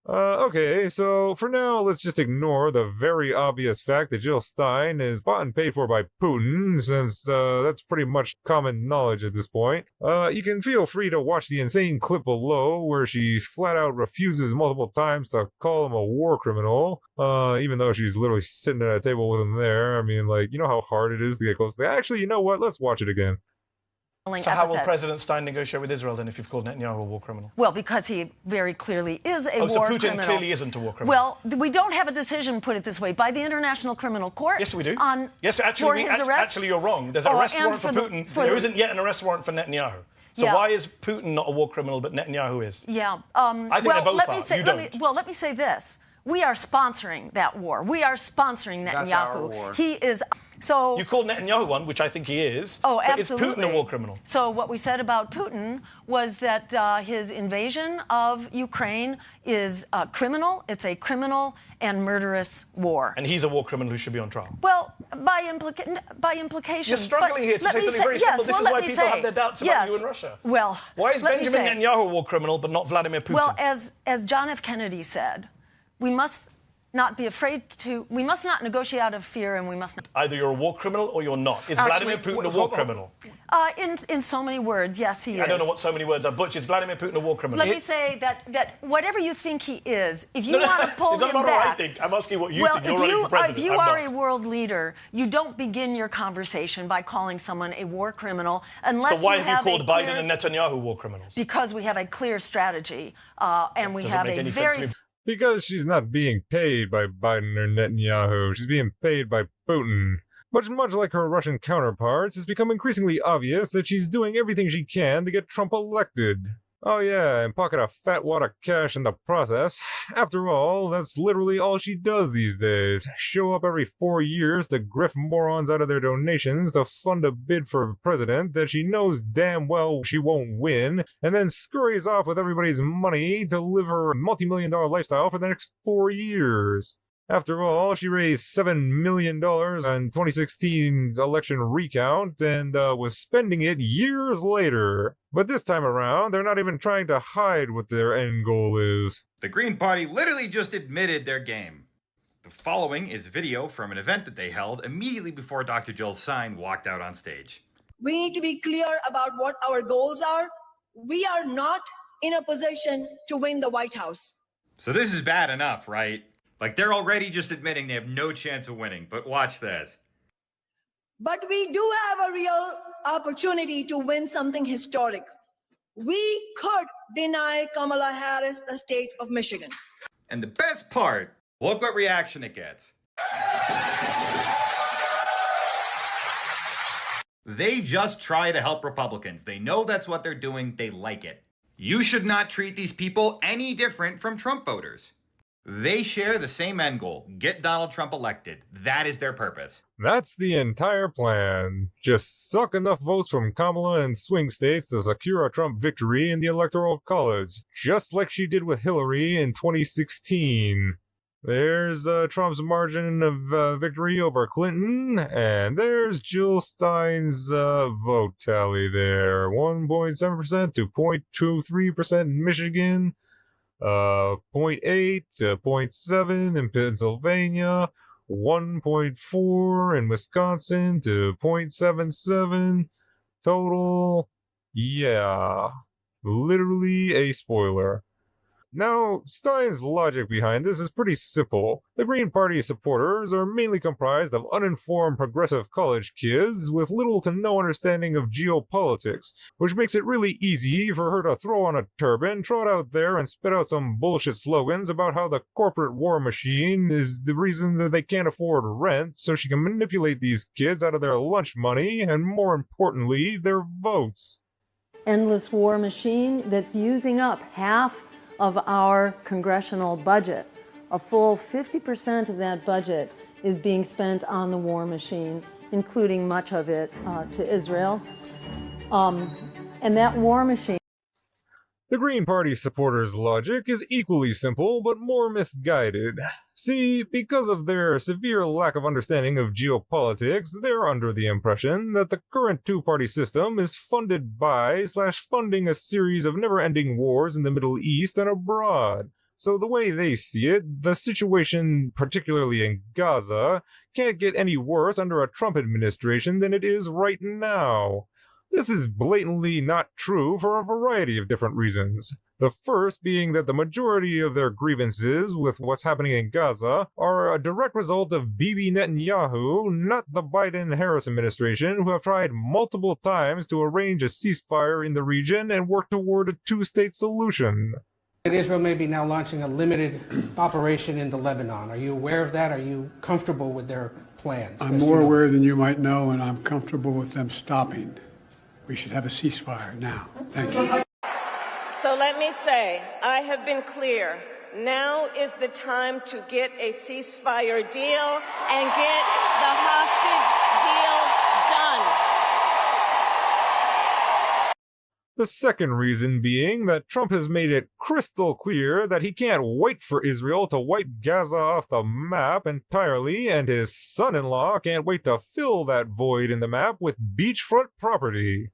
Okay, so for now, let's just ignore the very obvious fact that Jill Stein is bought and paid for by Putin, since that's pretty much common knowledge at this point. You can feel free to watch the insane clip below where she flat out refuses multiple times to call him a war criminal, even though she's literally sitting at a table with him there. I mean, like, you know how hard it is to get close to that? Actually, you know what? Let's watch it again. So how will President Stein negotiate with Israel then if you've called Netanyahu a war criminal? Well, because he very clearly is a war criminal. So Putin criminal. clearly isn't a war criminal. Well, we don't have a decision, put it this way, by the International Criminal Court. Yes, we do. Yes, actually, actually you're wrong. There's an arrest warrant for Putin. There isn't yet an arrest warrant for Netanyahu. So why is Putin not a war criminal but Netanyahu is? Yeah. I think they both are. You don't. Let me say this. We are sponsoring that war. We are sponsoring Netanyahu. That's our war. He is. So you called Netanyahu one, which I think he is. Oh, but absolutely. Is Putin a war criminal? So what we said about Putin was that his invasion of Ukraine is criminal. It's a criminal and murderous war. And he's a war criminal who should be on trial. Well, by implication. You're struggling here to say something very simple. This is why people have their doubts about you in Russia. Well, why is Benjamin Netanyahu a war criminal but not Vladimir Putin? Well, as John F. Kennedy said, we must not be afraid to. We must not negotiate out of fear, and we must not. Either you're a war criminal or you're not. Is Vladimir Putin a war criminal? In so many words, yes, he is. I don't know what so many words are. Butch, is Vladimir Putin a war criminal? Let me say that whatever you think he is, if you want to pull him back. What I think. I'm asking what you think. You're running for president. If you are a world leader, you don't begin your conversation by calling someone a war criminal unless So why you have you called Biden and Netanyahu war criminals? Because we have a clear strategy, and we have a very. Because she's not being paid by Biden or Netanyahu, she's being paid by Putin. But much like her Russian counterparts, it's become increasingly obvious that she's doing everything she can to get Trump elected. Oh yeah, and pocket a fat wad of cash in the process. After all, that's literally all she does these days. Show up every 4 years to grift morons out of their donations to fund a bid for president that she knows damn well she won't win, and then scurries off with everybody's money to live her multi-million-dollar lifestyle for the next 4 years. After all, she raised $7 million on 2016's election recount and was spending it years later. But this time around, they're not even trying to hide what their end goal is. The Green Party literally just admitted their game. The following is video from an event that they held immediately before Dr. Jill Stein walked out on stage. We need to be clear about what our goals are. We are not in a position to win the White House. So this is bad enough, right? Like, they're already just admitting they have no chance of winning, but watch this. But we do have a real opportunity to win something historic. We could deny Kamala Harris the state of Michigan. And the best part, look what reaction it gets. They just try to help Republicans. They know that's what they're doing. They like it. You should not treat these people any different from Trump voters. They share the same end goal, get Donald Trump elected. That is their purpose. That's the entire plan. Just suck enough votes from Kamala and swing states to secure a Trump victory in the Electoral College, just like she did with Hillary in 2016. There's Trump's margin of victory over Clinton, and there's Jill Stein's vote tally there. 1.7% to 0.23% in Michigan. 0.8 to 0.7 in Pennsylvania, 1.4 in Wisconsin to 0.77 total. Yeah, literally a spoiler. Now, Stein's logic behind this is pretty simple. The Green Party supporters are mainly comprised of uninformed progressive college kids with little to no understanding of geopolitics, which makes it really easy for her to throw on a turban, trot out there, and spit out some bullshit slogans about how the corporate war machine is the reason that they can't afford rent, so she can manipulate these kids out of their lunch money, and more importantly, their votes. Endless war machine that's using up half of our congressional budget. A full 50% of that budget is being spent on the war machine, including much of it to Israel. And that war machine. The Green Party supporters' logic is equally simple, but more misguided. See, because of their severe lack of understanding of geopolitics, they're under the impression that the current two-party system is funded by / funding a series of never-ending wars in the Middle East and abroad. So the way they see it, the situation, particularly in Gaza, can't get any worse under a Trump administration than it is right now. This is blatantly not true for a variety of different reasons. The first being that the majority of their grievances with what's happening in Gaza are a direct result of Bibi Netanyahu, not the Biden-Harris administration, who have tried multiple times to arrange a ceasefire in the region and work toward a two-state solution. Israel may be now launching a limited operation into Lebanon. Are you aware of that? Are you comfortable with their plans? I'm more aware than you might know, and I'm comfortable with them stopping. We should have a ceasefire now. Thank you. So let me say, I have been clear. Now is the time to get a ceasefire deal and get the hostage deal done. The second reason being that Trump has made it crystal clear that he can't wait for Israel to wipe Gaza off the map entirely, and his son-in-law can't wait to fill that void in the map with beachfront property.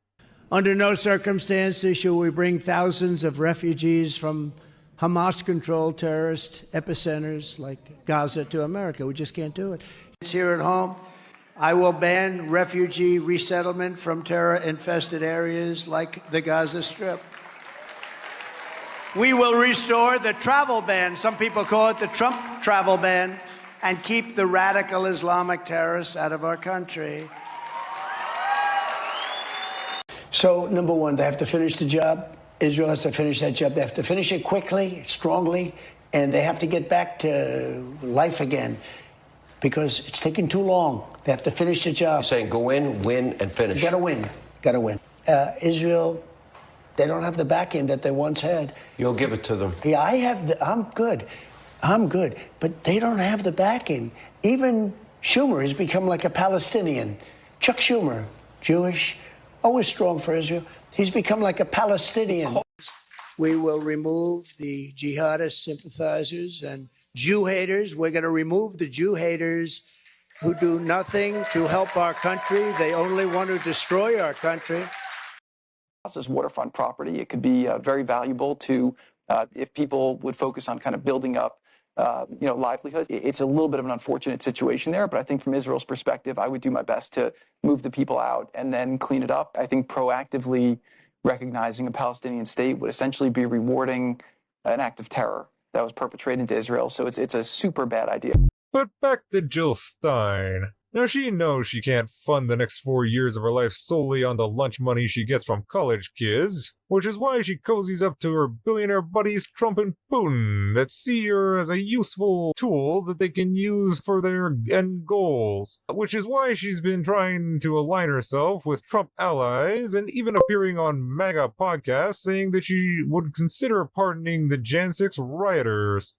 Under no circumstances shall we bring thousands of refugees from Hamas-controlled terrorist epicenters like Gaza to America. We just can't do it. It's here at home. I will ban refugee resettlement from terror-infested areas like the Gaza Strip. We will restore the travel ban, some people call it the Trump travel ban, and keep the radical Islamic terrorists out of our country. So, number one, they have to finish the job. Israel has to finish that job. They have to finish it quickly, strongly, and they have to get back to life again because it's taking too long. They have to finish the job. You're saying go in, win, and finish. You gotta win. Gotta win. Israel, they don't have the backing that they once had. You'll give it to them. Yeah, I'm good. But they don't have the backing. Even Schumer has become like a Palestinian. Chuck Schumer, Jewish, always strong for Israel. He's become like a Palestinian. We will remove the jihadist sympathizers and Jew haters. We're going to remove the Jew haters who do nothing to help our country. They only want to destroy our country. As waterfront property, it could be very valuable to if people would focus on kind of building up livelihood. It's a little bit of an unfortunate situation there, but I think from Israel's perspective, I would do my best to move the people out and then clean it up. I think proactively recognizing a Palestinian state would essentially be rewarding an act of terror that was perpetrated into Israel. So it's a super bad idea. But back to Jill Stein. Now she knows she can't fund the next 4 years of her life solely on the lunch money she gets from college kids, which is why she cozies up to her billionaire buddies Trump and Putin that see her as a useful tool that they can use for their end goals, which is why she's been trying to align herself with Trump allies and even appearing on MAGA podcasts saying that she would consider pardoning the Jan 6 rioters.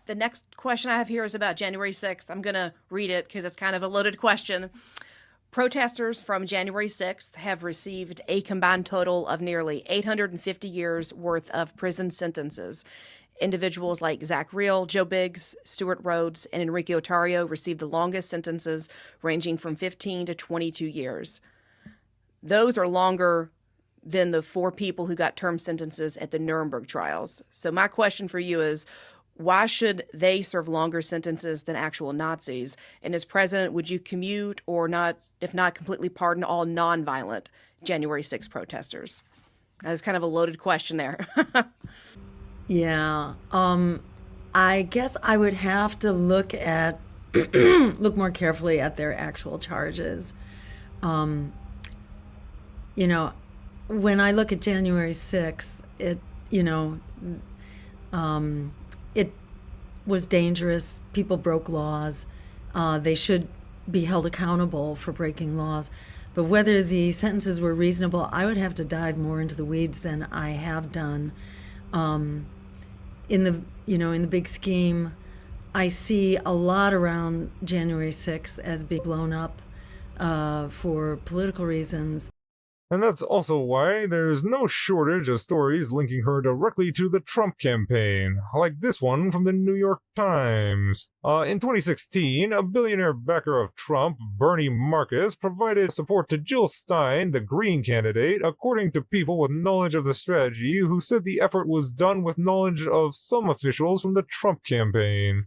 The next question I have here is about January 6th. I'm going to read it because it's kind of a loaded question. Protesters from January 6th have received a combined total of nearly 850 years worth of prison sentences. Individuals like Zach Reel, Joe Biggs, Stuart Rhodes, and Enrique Otario received the longest sentences, ranging from 15 to 22 years. Those are longer than the 4 people who got term sentences at the Nuremberg trials. So my question for you is, why should they serve longer sentences than actual Nazis? And as president, would you commute or not, if not completely pardon all nonviolent January 6 protesters? That's kind of a loaded question there. Yeah. I guess I would have to look more carefully at their actual charges. When I look at January 6th, it was dangerous. People broke laws. They should be held accountable for breaking laws. But whether the sentences were reasonable, I would have to dive more into the weeds than I have done. In the big scheme, I see a lot around January 6th as being blown up for political reasons. And that's also why there's no shortage of stories linking her directly to the Trump campaign, like this one from the New York Times. In 2016, a billionaire backer of Trump, Bernie Marcus, provided support to Jill Stein, the Green candidate, according to people with knowledge of the strategy who said the effort was done with knowledge of some officials from the Trump campaign.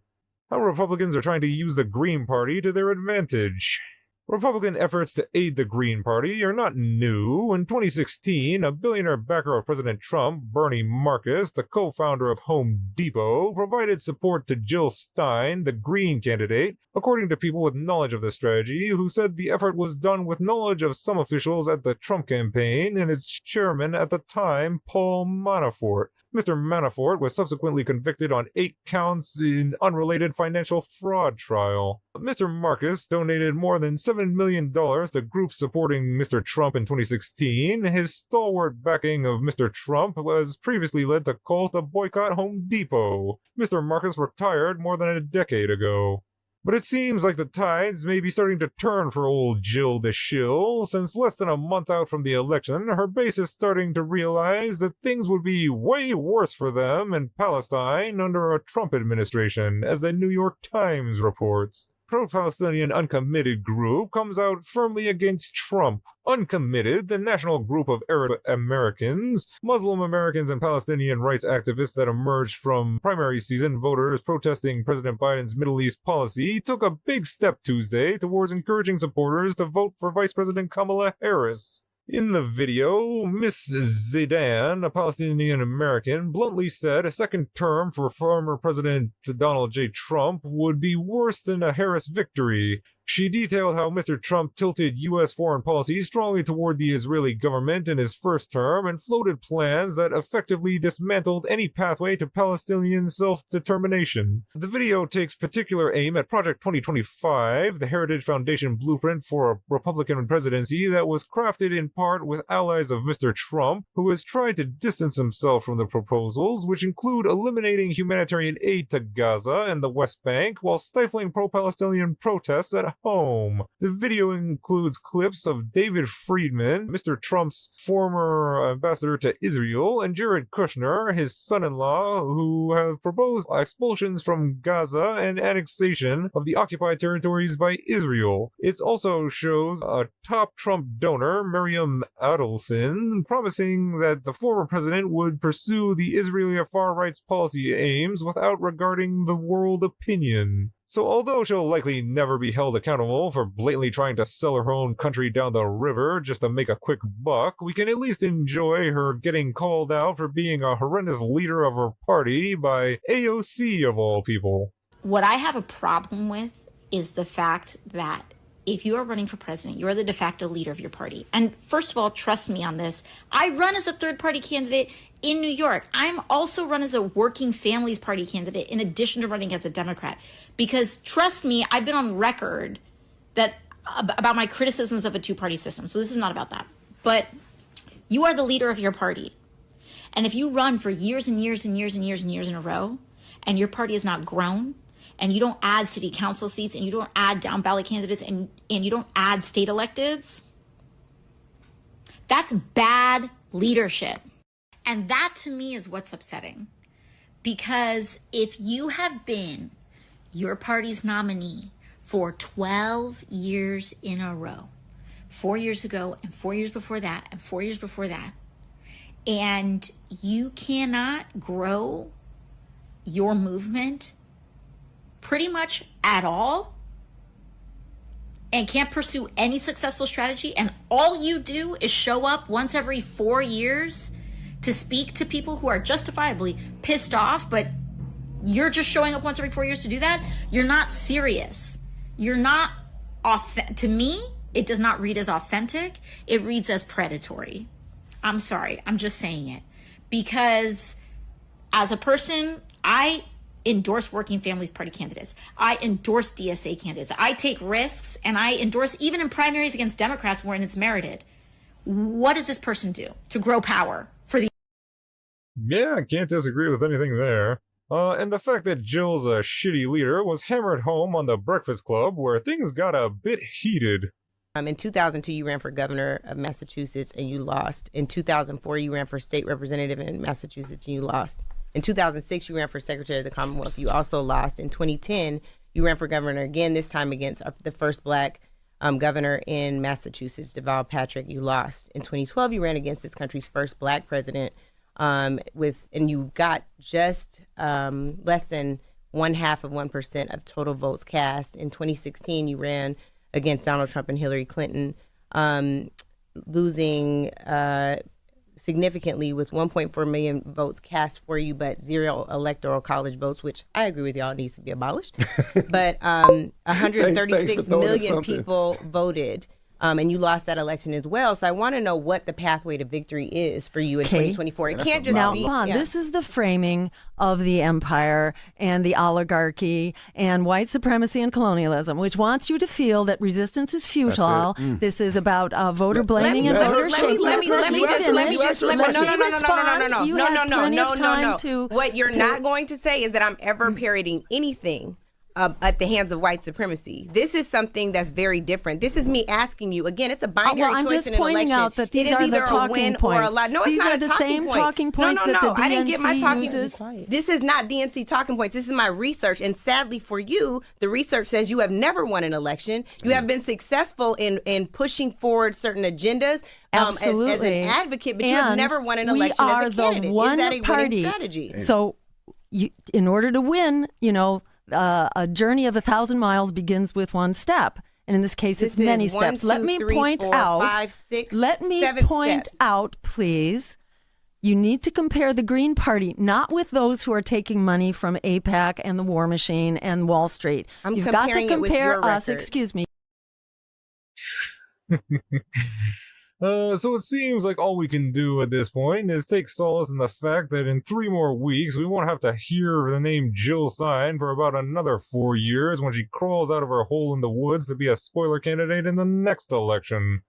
How Republicans are trying to use the Green Party to their advantage. Republican efforts to aid the Green Party are not new. In 2016, a billionaire backer of President Trump, Bernie Marcus, the co-founder of Home Depot, provided support to Jill Stein, the Green candidate, according to people with knowledge of the strategy, who said the effort was done with knowledge of some officials at the Trump campaign and its chairman at the time, Paul Manafort. Mr. Manafort was subsequently convicted on 8 counts in unrelated financial fraud trial. Mr. Marcus donated more than $7 million to groups supporting Mr. Trump in 2016. His stalwart backing of Mr. Trump was previously led to calls to boycott Home Depot. Mr. Marcus retired more than a decade ago. But it seems like the tides may be starting to turn for old Jill the Shill, since less than a month out from the election, her base is starting to realize that things would be way worse for them in Palestine under a Trump administration, as the New York Times reports. Pro-Palestinian Uncommitted group comes out firmly against Trump. Uncommitted, the national group of Arab Americans, Muslim Americans, and Palestinian rights activists that emerged from primary season voters protesting President Biden's Middle East policy, took a big step Tuesday towards encouraging supporters to vote for Vice President Kamala Harris. In the video, Miss Zidane, a Palestinian American, bluntly said a second term for former President Donald J. Trump would be worse than a Harris victory. She detailed how Mr. Trump tilted U.S. foreign policy strongly toward the Israeli government in his first term and floated plans that effectively dismantled any pathway to Palestinian self-determination. The video takes particular aim at Project 2025, the Heritage Foundation blueprint for a Republican presidency that was crafted in part with allies of Mr. Trump, who has tried to distance himself from the proposals, which include eliminating humanitarian aid to Gaza and the West Bank while stifling pro-Palestinian protests at home. The video includes clips of David Friedman, Mr. Trump's former ambassador to Israel, and Jared Kushner, his son-in-law, who have proposed expulsions from Gaza and annexation of the occupied territories by Israel. It also shows a top Trump donor, Miriam Adelson, promising that the former president would pursue the Israeli far-right's policy aims without regarding the world opinion. So although she'll likely never be held accountable for blatantly trying to sell her own country down the river just to make a quick buck, we can at least enjoy her getting called out for being a horrendous leader of her party by AOC of all people. What I have a problem with is the fact that if you are running for president, you are the de facto leader of your party. And first of all, trust me on this. I run as a third-party candidate in New York. I'm also run as a working families party candidate in addition to running as a Democrat. Because trust me, I've been on record that about my criticisms of a two-party system. So this is not about that. But you are the leader of your party. And if you run for years and years and years and years and years in a row, and your party has not grown, and you don't add city council seats, and you don't add down ballot candidates, and you don't add state electeds, that's bad leadership. And that to me is what's upsetting. Because if you have been your party's nominee for 12 years in a row, 4 years ago and 4 years before that and 4 years before that, and you cannot grow your movement pretty much at all and can't pursue any successful strategy, and all you do is show up once every 4 years to speak to people who are justifiably pissed off, but you're just showing up once every 4 years to do that, you're not serious. You're not to me, it does not read as authentic. It reads as predatory. I'm sorry. I'm just saying it. Because as a person, I endorse working families party candidates. I endorse DSA candidates. I take risks, and I endorse even in primaries against Democrats when it's merited. What does this person do to grow power for the... Yeah, I can't disagree with anything there. And the fact that Jill's a shitty leader was hammered home on the Breakfast Club, where things got a bit heated. In 2002, you ran for governor of Massachusetts and you lost. In 2004, you ran for state representative in Massachusetts and you lost. In 2006, you ran for secretary of the Commonwealth. You also lost. In 2010, you ran for governor again, this time against the first black governor in Massachusetts, Deval Patrick. You lost. In 2012, you ran against this country's first black president and you got just less than 0.5% of total votes cast. In 2016, you ran against Donald Trump and Hillary Clinton, losing significantly with 1.4 million votes cast for you, but 0 electoral college votes, which I agree with y'all needs to be abolished. But 136 million people voted. And you lost that election as well. So I want to know what the pathway to victory is for you in 2024. It can't just be... Now, this is the framing of the empire and the oligarchy and white supremacy and colonialism, which wants you to feel that resistance is futile. This is about voter blaming and voter shaming. Let me just No. What you're not going to say is that I'm ever parroting anything at the hands of white supremacy. This is something that's very different. This is me asking you, again, it's a binary choice in an election. I'm just pointing out that these are the talking points. No, it's not the same talking points that the DNC I didn't get my talking uses. This is not DNC talking points. This is my research. And sadly for you, the research says you have never won an election. You have been successful in pushing forward certain agendas as an advocate, but you have never won an election as a candidate. Is that a winning strategy? So in order to win, a journey of 1,000 miles begins with one step. And in this case, it's many steps. Let me point out, please, you need to compare the Green Party, not with those who are taking money from AIPAC and the War Machine and Wall Street. You've got to compare us, excuse me. So it seems like all we can do at this point is take solace in the fact that in 3 more weeks, we won't have to hear the name Jill Stein for about another 4 years when she crawls out of her hole in the woods to be a spoiler candidate in the next election.